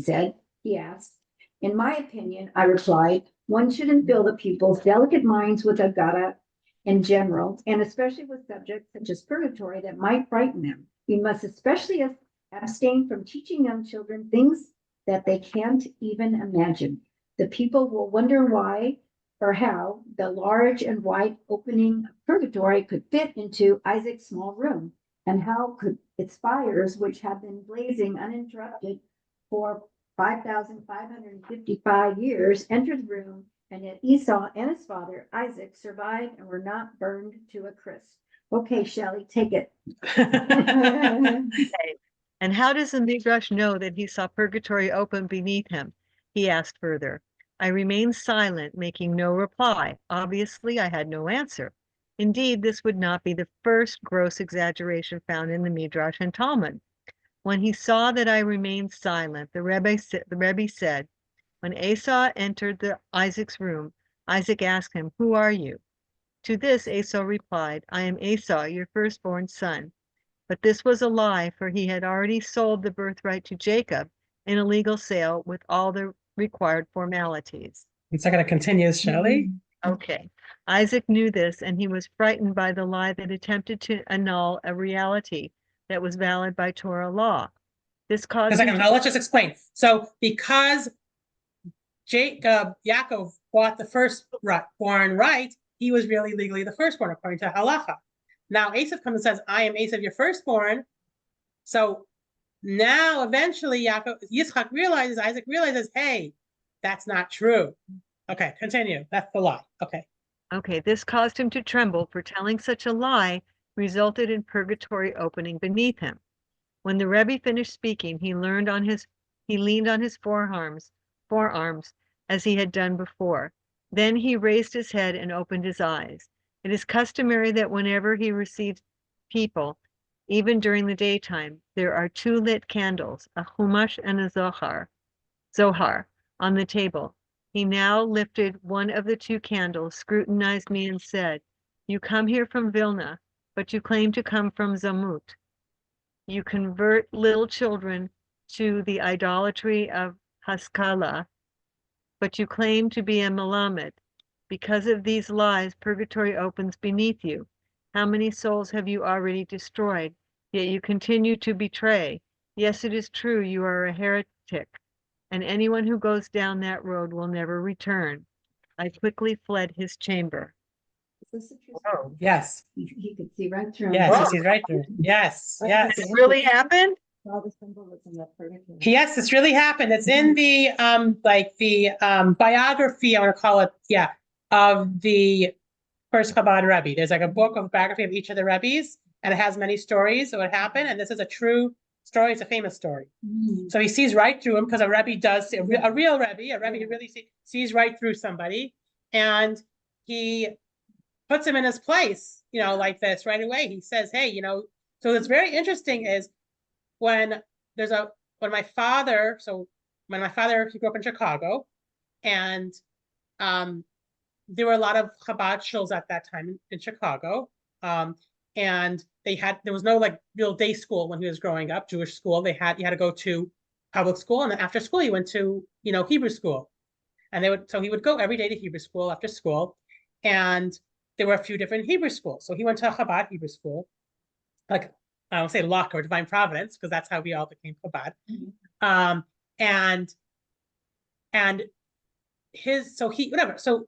He asked. "In my opinion," I replied, "one shouldn't fill the pupils' delicate minds with agata in general, and especially with subjects such as purgatory that might frighten them. We must especially abstain from teaching young children things that they can't even imagine. The people will wonder why or how the large and wide opening of purgatory could fit into Isaac's small room, and how could its fires, which have been blazing uninterrupted for 5,555 years, enter the room, and yet Esau and his father Isaac survived and were not burned to a crisp." Okay, Shelley, take it. And how does the Midrash know that he saw purgatory open beneath him? He asked further. I remained silent, making no reply. Obviously, I had no answer. Indeed, this would not be the first gross exaggeration found in the Midrash and Talmud. When he saw that I remained silent, the Rebbe said, when Esau entered Isaac's room, Isaac asked him, "Who are you?" To this, Esau replied, "I am Esau, your firstborn son." But this was a lie, for he had already sold the birthright to Jacob in a legal sale with all the required formalities. It's not going to continue, Shelley. Okay. Isaac knew this, and he was frightened by the lie that attempted to annul a reality that was valid by Torah law. This caused him Now let's just explain. So because Yaakov bought the firstborn right, he was really legally the firstborn according to halacha. Now Esav comes and says, "I am Esav, your firstborn." So now eventually Isaac realizes, hey, that's not true. Okay, continue. That's the lie. Okay, this caused him to tremble, for telling such a lie resulted in purgatory opening beneath him. When the Rebbe finished speaking, he leaned on his forearms as he had done before. Then he raised his head and opened his eyes. It is customary that whenever he receives people, even during the daytime, there are 2 lit candles, a chumash and a zohar, on the table. He now lifted one of the 2 candles, scrutinized me, and said, "You come here from Vilna, but you claim to come from Zamut. You convert little children to the idolatry of Haskalah, but you claim to be a Melamed. Because of these lies, purgatory opens beneath you. How many souls have you already destroyed? Yet you continue to betray. Yes, it is true, you are a heretic, and anyone who goes down that road will never return." I quickly fled his chamber. Is this a true Oh, yes, He could see right through. yes, him. he sees right through it. Yes, yes. It really happened? All the symbolism of purgatory. Yes, this really happened. It's in the biography, I want to call it, yeah, of the first Chabad Rebbe. There's like a book of biography of each of the Rebbes, and it has many stories of what happened. And this is a true story. It's a famous story. So he sees right through him because a Rebbe does, a real Rebbe, a Rebbe who really sees right through somebody, and he puts him in his place, you know, like this right away. He says, hey, you know, so what's very interesting is when my father, he grew up in Chicago, and there were a lot of Chabad shuls at that time in Chicago. And there was no like real day school when he was growing up, Jewish school. You had to go to public school, and then after school he went to, you know, Hebrew school. And so he would go every day to Hebrew school after school. And there were a few different Hebrew schools. So he went to a Chabad Hebrew school, like I don't say luck or divine providence, because that's how we all became Chabad. So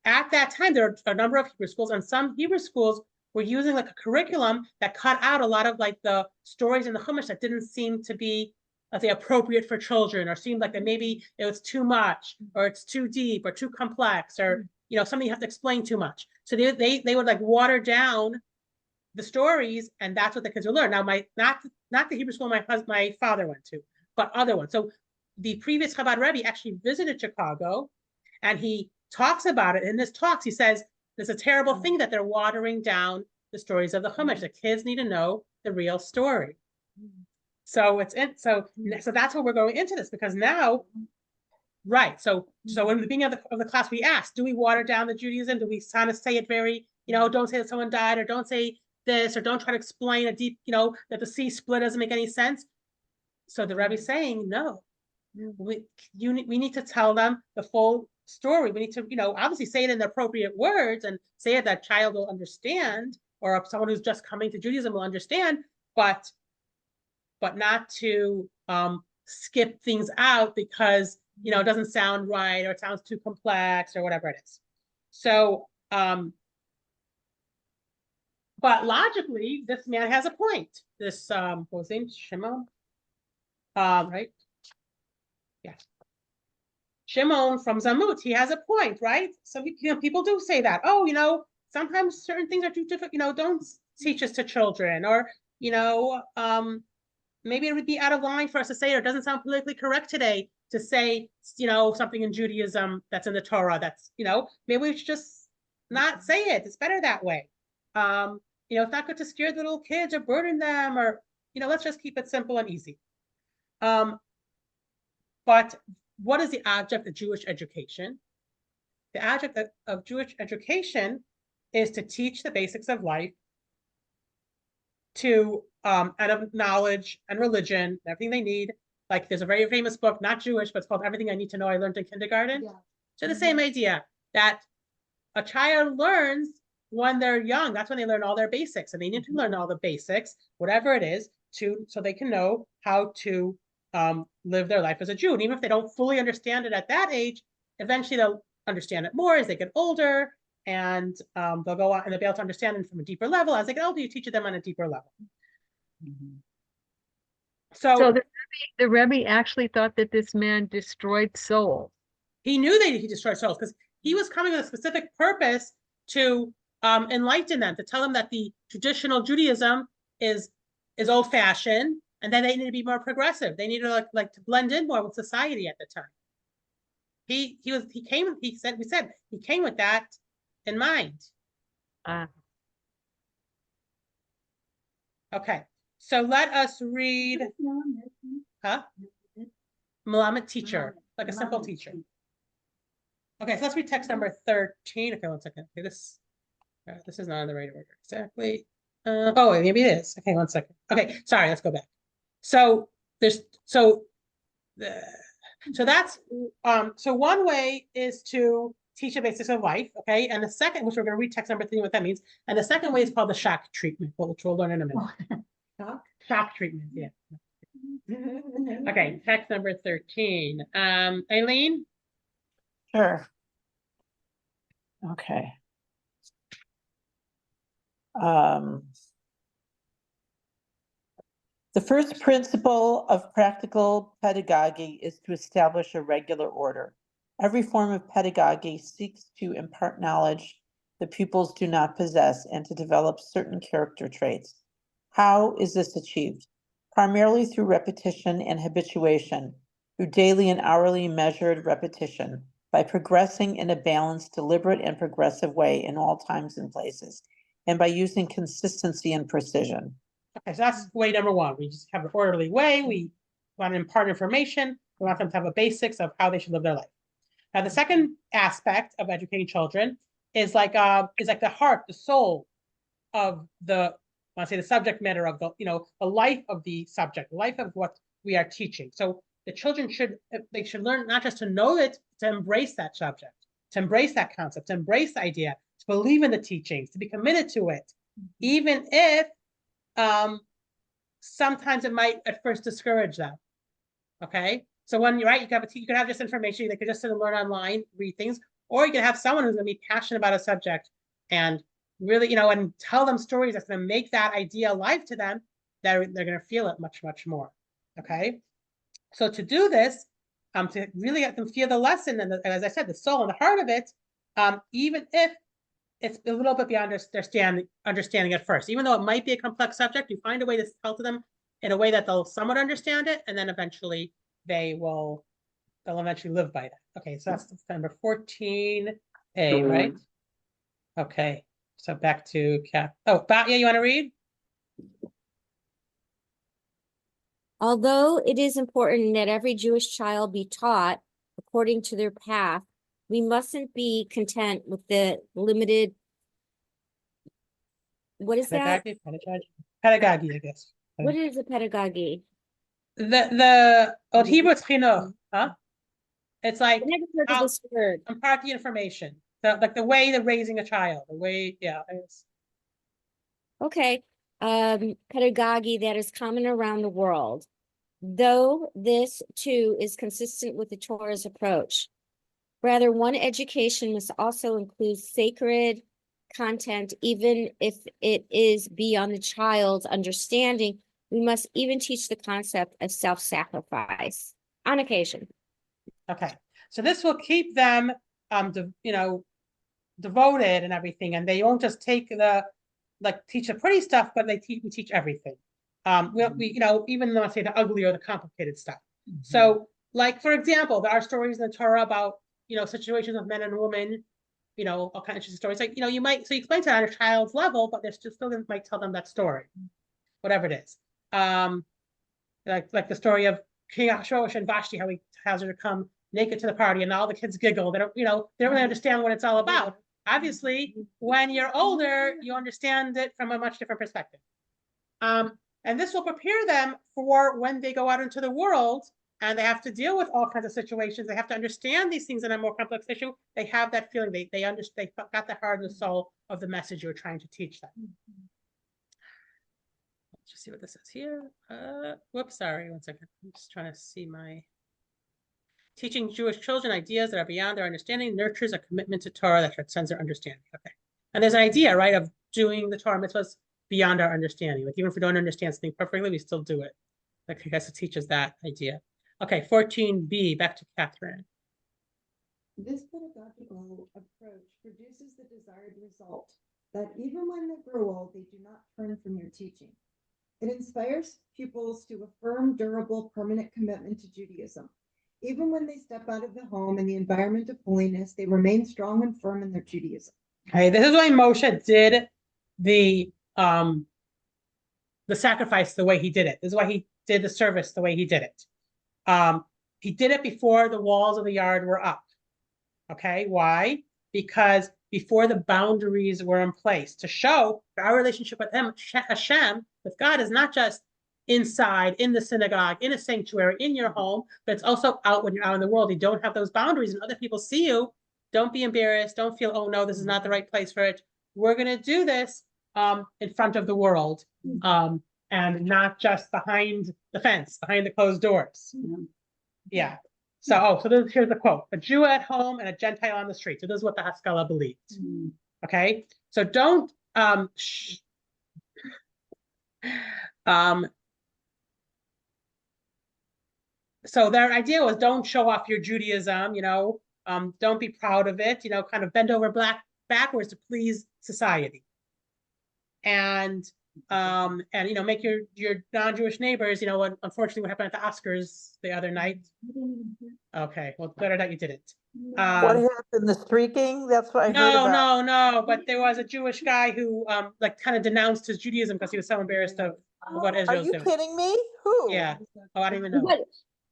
at that time, there are a number of Hebrew schools, and some Hebrew schools were using like a curriculum that cut out a lot of like the stories in the Chumash that didn't seem to be, let's say, appropriate for children, or seemed like that maybe it was too much, or it's too deep, or too complex, or, you know, something you have to explain too much. So they would like water down the stories, and that's what the kids would learn. Now, not the Hebrew school my father went to, but other ones. So the previous Chabad Rebbe actually visited Chicago, and he talks about it. In his talks, he says, there's a terrible thing that they're watering down the stories of the Chumash. The kids need to know the real story. So so that's where we're going into this, because now, right. So in the beginning of the class, we asked, do we water down the Judaism? Do we kind of say it very, you know, don't say that someone died, or don't say this, or don't try to explain a deep, you know, that the sea split doesn't make any sense? So the Rebbe's saying, no, we need to tell them the full story. We need to, you know, obviously say it in the appropriate words, and say it that child will understand, or someone who's just coming to Judaism will understand, but not to skip things out because, you know, it doesn't sound right, or it sounds too complex, or whatever it is. So, but logically, this man has a point. This what was his name? Shimon? Right? Yeah. Shimon from Zamut, he has a point, right? So, you know, people do say that, oh, you know, sometimes certain things are too difficult, you know, don't teach this to children, or, you know, maybe it would be out of line for us to say, or it doesn't sound politically correct today to say, you know, something in Judaism that's in the Torah that's, you know, maybe we should just not say it. It's better that way. You know, it's not good to scare the little kids or burden them, or, you know, let's just keep it simple and easy. But what is the object of Jewish education? The object of Jewish education is to teach the basics of life, and of knowledge and religion, everything they need. Like there's a very famous book, not Jewish, but it's called Everything I Need to Know I Learned in Kindergarten. Yeah. So the same idea that a child learns when they're young. That's when they learn all their basics, and they need to learn all the basics, whatever it is, so they can know how to live their life as a Jew. And even if they don't fully understand it at that age, eventually they'll understand it more as they get older, and they'll go on and they'll be able to understand it from a deeper level. As they get older, you teach them on a deeper level. So the Rebbe actually thought that this man destroyed souls. He knew that he destroyed souls, because he was coming with a specific purpose to enlighten them, to tell them that the traditional Judaism is old-fashioned, and then they need to be more progressive. They need to like to blend in more with society at the time. he came, we said he came with that in mind. Okay, so let us read, huh? Malamet teacher, like a simple teacher. Okay, so let's read text number 13. Okay, 1 second. Okay, this is not in the right order exactly. Oh, maybe it is. Okay, 1 second. Okay, sorry, let's go back. So there's so that's so one way is to teach the basics of life, okay, and the second, which we're going to read text number 3, what that means, and the second way is called the shock treatment, which we'll learn in a minute. Shock treatment, yeah. Okay, text number 13. Aileen. Sure. Okay. The first principle of practical pedagogy is to establish a regular order. Every form of pedagogy seeks to impart knowledge that pupils do not possess and to develop certain character traits. How is this achieved? Primarily through repetition and habituation, through daily and hourly measured repetition, by progressing in a balanced, deliberate, and progressive way in all times and places, and by using consistency and precision. Okay, so that's way number 1. We just have an orderly way. We want to impart information. We want them to have the basics of how they should live their life. Now, the second aspect of educating children is like the heart, the soul of the, I want to say the subject matter of the, the life of the subject, life of what we are teaching. So the children should learn not just to know it, to embrace that subject, to embrace that concept, to embrace the idea, to believe in the teachings, to be committed to it, even if sometimes it might at first discourage them. Okay, so when you're right, you could have just information. They could just sit and learn online, read things, or you could have someone who's going to be passionate about a subject and really, and tell them stories that's going to make that idea alive to them. They're going to feel it much, much more. Okay, so to do this, to really get them feel the lesson and as I said, the soul and the heart of it, even if it's a little bit beyond understanding at first. Even though it might be a complex subject, you find a way to tell to them in a way that they'll somewhat understand it, and then eventually they'll eventually live by that. Okay, so that's number 14A, right? Okay, so back to Cap. Oh, Batya, you want to read? Although it is important that every Jewish child be taught according to their path, we mustn't be content with the limited. What is that? Pedagogy, I guess. What is a pedagogy? The old Hebrew it's chinuch, huh? It's like I never heard of this word. impart the information, like the way they're raising a child, the way, yeah. Okay, pedagogy that is common around the world. Though this too is consistent with the Torah's approach. Rather, one education must also include sacred content, even if it is beyond the child's understanding. We must even teach the concept of self-sacrifice on occasion. Okay, so this will keep them, devoted and everything, and they won't just take teach the pretty stuff, but we teach everything. We even though I say the ugly or the complicated stuff. So, like for example, there are stories in the Torah about situations of men and women, all kinds of interesting stories. Like you explain to it on a child's level, but they're still might tell them that story, whatever it is. Like the story of King Ahasuerus and Vashti, how he has her to come naked to the party, and all the kids giggle. They don't really understand what it's all about. Obviously, when you're older, you understand it from a much different perspective. And this will prepare them for when they go out into the world and they have to deal with all kinds of situations. They have to understand these things in a more complex issue. They have that feeling. They understand. They got the heart and the soul of the message you're trying to teach them. Let's just see what this says here. Whoops, sorry, 1 second. I'm just trying to see my. Teaching Jewish children ideas that are beyond their understanding nurtures a commitment to Torah that transcends their understanding. Okay, and there's an idea, right, of doing the Torah mitzvahs beyond our understanding. Like even if we don't understand something perfectly, we still do it. Like I guess it teaches that idea. Okay, 14B, back to Catherine. This pedagogical approach produces the desired result that even when they grow old, they do not turn from your teaching. It inspires pupils to a firm, durable, permanent commitment to Judaism. Even when they step out of the home and the environment of holiness, they remain strong and firm in their Judaism. Okay, this is why Moshe did the sacrifice the way he did it. This is why he did the service the way he did it. He did it before the walls of the yard were up. Okay, why? Because before the boundaries were in place to show our relationship with him, Hashem, with God, is not just inside, in the synagogue, in a sanctuary, in your home, but it's also out when you're out in the world. You don't have those boundaries and other people see you. Don't be embarrassed. Don't feel, oh no, this is not the right place for it. We're going to do this in front of the world and not just behind the fence, behind the closed doors. Yeah. So, here's the quote: a Jew at home and a Gentile on the street. So this is what the Haskalah believed. Okay. So don't, so their idea was don't show off your Judaism, don't be proud of it, kind of bend over backwards to please society. And make your non-Jewish neighbors, unfortunately what happened at the Oscars the other night. Okay, well, better that you didn't. What happened? The streaking? That's what I heard about. No, but there was a Jewish guy who kind of denounced his Judaism because he was so embarrassed of what Are Israel's you doing. kidding me? Who? Yeah. Oh, I don't even know.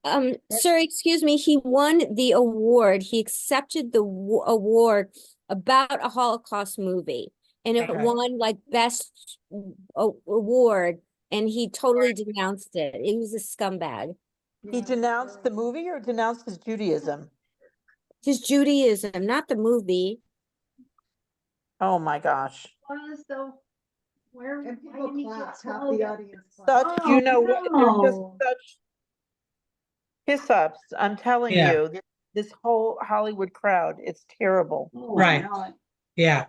But, sir, excuse me, he won the award. He accepted the award about a Holocaust movie. And it Okay. won like best award, and he totally denounced it. He was a scumbag. He denounced the movie or denounced his Judaism? His Judaism, not the movie. Oh my gosh. Was though, where? And why people didn't he get clap, half swallowed the up? audience clap. Such, you know what? They're just no. such piss ups. I'm telling Yeah. you, this whole Hollywood crowd, it's terrible. Oh, Right. God. Yeah.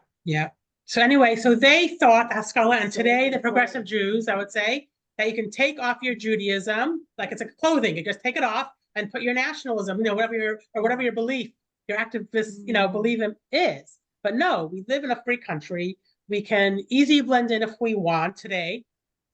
So anyway, so they thought, Haskalah, and today the progressive Jews, I would say, that you can take off your Judaism, like it's like clothing. You just take it off and put your nationalism, whatever your belief, your activist, belief in is. But no, we live in a free country. We can easily blend in if we want today.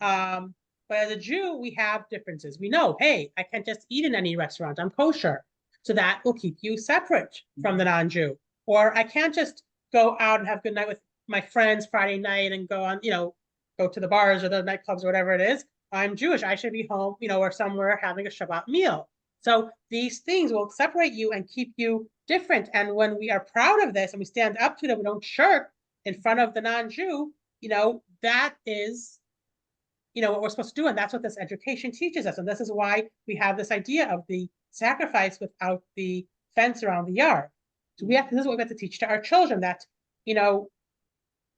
But as a Jew, we have differences. We know, hey, I can't just eat in any restaurant. I'm kosher. So that will keep you separate from the non-Jew. Or I can't just go out and have a good night with my friends Friday night and go on, go to the bars or the nightclubs or whatever it is. I'm Jewish. I should be home, or somewhere having a Shabbat meal. So these things will separate you and keep you different. And when we are proud of this and we stand up to them, we don't shirk in front of the non-Jew, that is, what we're supposed to do. And that's what this education teaches us. And this is why we have this idea of the sacrifice without the fence around the yard. So this is what we have to teach to our children, that,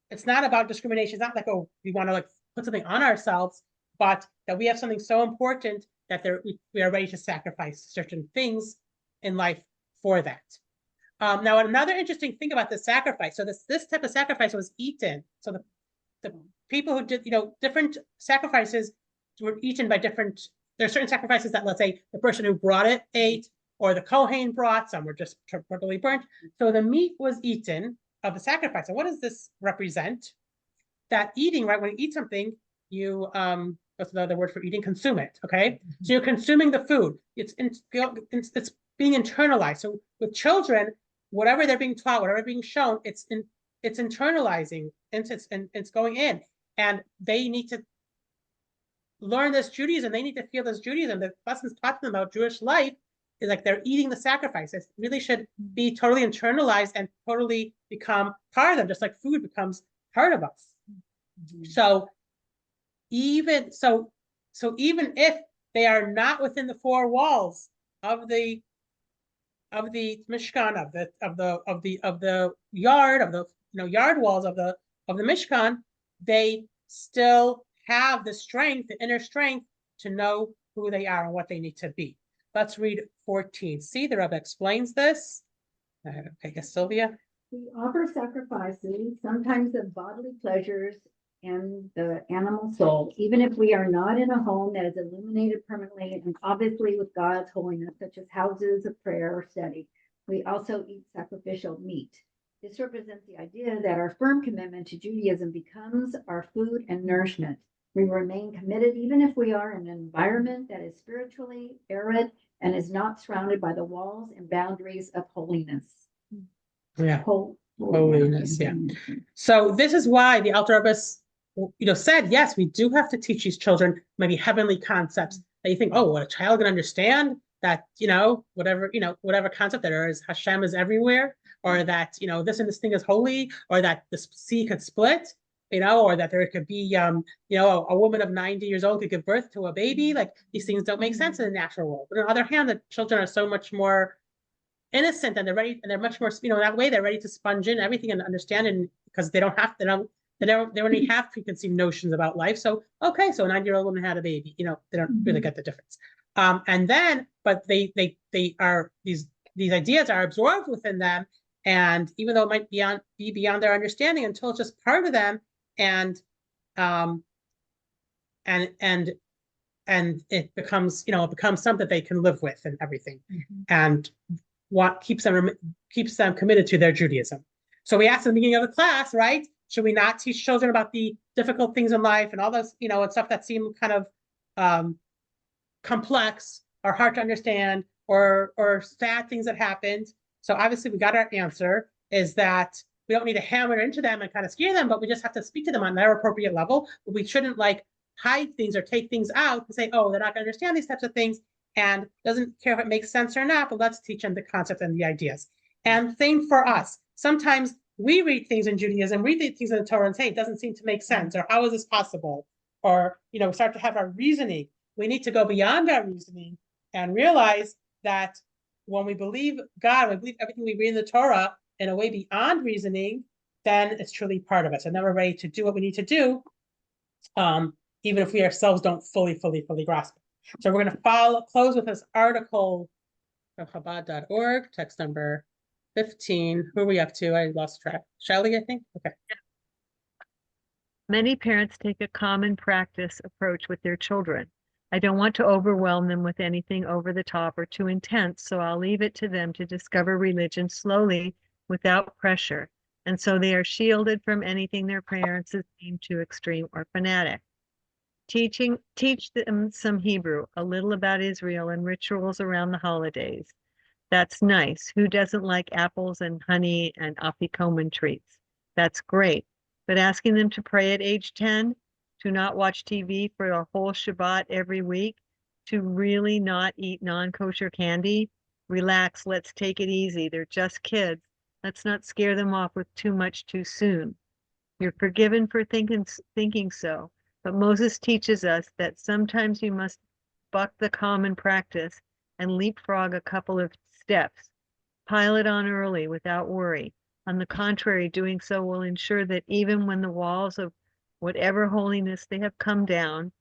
it's not about discrimination. It's not like, oh, we want to put something on ourselves, but that we have something so important that we are ready to sacrifice certain things in life for that. Now, another interesting thing about the sacrifice. So this type of sacrifice was eaten. So the people who did, different sacrifices were eaten by different. There are certain sacrifices that, let's say, the person who brought it ate, or the Kohen brought. Some were just totally burnt. So the meat was eaten of the sacrifice. So what does this represent? That eating, right? When you eat something, you what's the other word for eating? Consume it. Okay, so you're consuming the food. It's being internalized. So with children, whatever they're being taught, whatever being shown, it's internalizing, and it's going in, and they need to learn this Judaism. They need to feel this Judaism. The lessons taught them about Jewish life is like they're eating the sacrifice. It really should be totally internalized and totally become part of them, just like food becomes part of us. So even if they are not within the four walls of the Mishkan, of the yard, of the yard walls of the Mishkan, they still have the strength, the inner strength, to know who they are and what they need to be. Let's read 14. See, the Rebbe explains this. Okay, yes, Sylvia. We offer sacrifices, sometimes of bodily pleasures and the animal soul, even if we are not in a home that is illuminated permanently and obviously with God's holiness, such as houses of prayer or study. We also eat sacrificial meat. This represents the idea that our firm commitment to Judaism becomes our food and nourishment. We remain committed even if we are in an environment that is spiritually arid and is not surrounded by the walls and boundaries of holiness. Yeah. Holiness, yeah. So this is why the Alter Rebbe, said, yes, we do have to teach these children maybe heavenly concepts that you think, oh, what a child can understand that, whatever concept there is, Hashem is everywhere, or that, this and this thing is holy, or that the sea could split, or that there could be, a woman of 90 years old could give birth to a baby. Like these things don't make sense in the natural world. But on the other hand, the children are so much more innocent, and they're ready, and they're much more, that way they're ready to sponge in everything and understand it, because they already have preconceived notions about life. So okay, so a 90-year-old woman had a baby, they don't really get the difference. And then, but they are, these ideas are absorbed within them, and even though it might be beyond their understanding, until it's just part of them, and it becomes, something they can live with and everything. And what keeps them committed to their Judaism. So we asked in the beginning of the class, right? Should we not teach children about the difficult things in life and all those, and stuff that seem kind of complex or hard to understand, or sad things that happened? So obviously we got our answer is that we don't need to hammer into them and kind of scare them, but we just have to speak to them on their appropriate level. But we shouldn't hide things or take things out and say, oh, they're not going to understand these types of things, and doesn't care if it makes sense or not, but let's teach them the concept and the ideas. And same for us. Sometimes we read things in Judaism, read things in the Torah and say, it doesn't seem to make sense, or how is this possible? Or, start to have our reasoning. We need to go beyond our reasoning and realize that when we believe God, we believe everything we read in the Torah in a way beyond reasoning, then it's truly part of us. And then we're ready to do what we need to do, even if we ourselves don't fully grasp it. So we're going to close with this article from Chabad.org, text number 15. Who are we up to? I lost track. Shelley, I think? Okay. Many parents take a common practice approach with their children. I don't want to overwhelm them with anything over the top or too intense, so I'll leave it to them to discover religion slowly without pressure. And so they are shielded from anything their parents deem too extreme or fanatic. Teach them some Hebrew, a little about Israel and rituals around the holidays. That's nice. Who doesn't like apples and honey and afikoman treats? That's great. But asking them to pray at age 10, to not watch TV for a whole Shabbat every week, to really not eat non-kosher candy, relax, let's take it easy. They're just kids. Let's not scare them off with too much too soon. You're forgiven for thinking so. But Moses teaches us that sometimes you must buck the common practice and leapfrog a couple of steps. Pile it on early without worry. On the contrary, doing so will ensure that even when the walls of whatever holiness they have come down,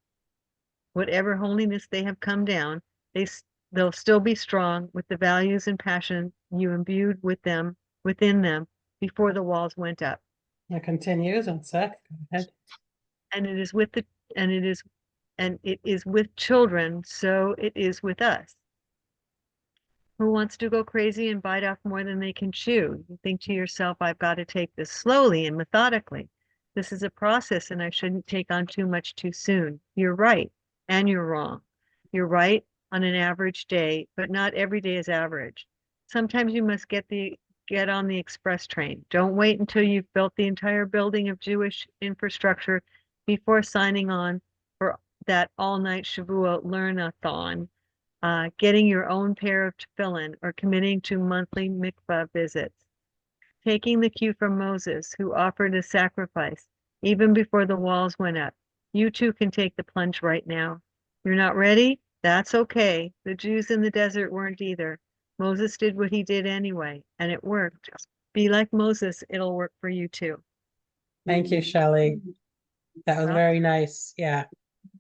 they'll still be strong with the values and passion you imbued within them before the walls went up. It continues on sec. Go ahead. And it is with children, so it is with us. Who wants to go crazy and bite off more than they can chew? You think to yourself, I've got to take this slowly and methodically. This is a process and I shouldn't take on too much too soon. You're right, and you're wrong. You're right on an average day, but not every day is average. Sometimes you must get on the express train. Don't wait until you've built the entire building of Jewish infrastructure before signing on for that all-night Shavuot learn-a-thon, getting your own pair of tefillin, or committing to monthly mikvah visits. Taking the cue from Moses, who offered a sacrifice even before the walls went up. You too can take the plunge right now. You're not ready? That's okay. The Jews in the desert weren't either. Moses did what he did anyway, and it worked. Be like Moses, it'll work for you too. Thank you, Shelley. That was very nice. Yeah.